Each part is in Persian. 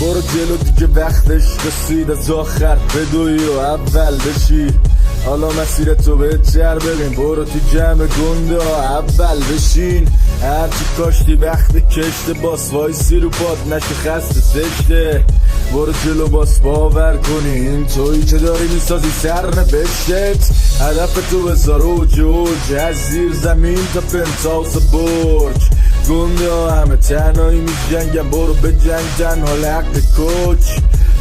برو جلو دیگه وقتش رسید، از آخر بدوی و اول بشی. حالا مسیر تو به چر ببین، برو تو جمع گنده ها اول بشین. هرچی کاشتی وقت کشته، باس وایسی رو پاد نشه خسته سشته. برو جلو باس باور کنی این تویی که داری میسازی سر نبشتت. هدف تو بذار اوج اوج، از زیر زمین تا پنتاوس برج. گنده ها همه تنهایی می جنگن، برو به جنگ تنها لق کوچ.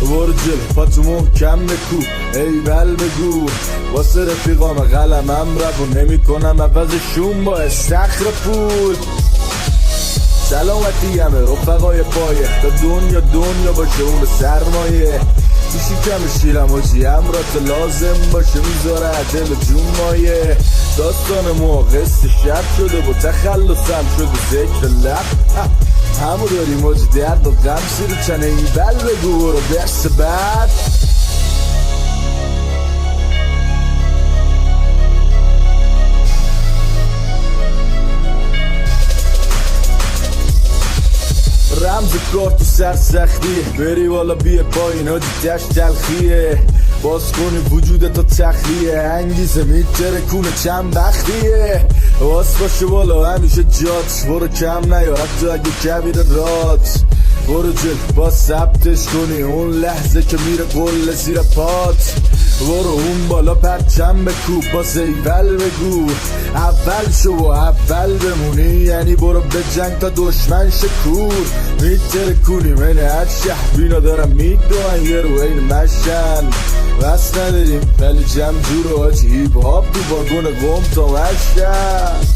برو جلو پاتو محکم بکو ای بل بگو، واسه رفیقام قلمم رو نمی کنم عوضشون با استخر پول. سلامتی همه رفقای پایه، تا دنیا باشه اون سرمایه. پیشی کم شیرم و جیم را تا لازم باشه میذاره دل جون مایه. داستان ما قصد شب شده با تخلصم شده ذکر لب. همو داریم موج درد و غم سیر چنه این بل بگو رو درس بعد. رمز کار تو سرسختیه، بری والا بیه پایین ها دیدش تلخیه. باز کنی وجودتو تخلیه، انگیزه میتره کونه چند بختیه. باز باشه والا همیشه جات، برو کم نیارم تو اگه کبیر رات. برو جل باز ثبتش کنی اون لحظه که میره قله زیر پات. برو اون بالا پرچم بکوب باز ایول بگو اول شو و اول بمونی، یعنی برو به جنگ تا دشمن شکور. میتره کنی من هر شهر بینا دارم میدونن یه رو این مشن. بس نداریم ولی جمع جور و حاجی هیپ هاپ تو واگون قم تا مشن.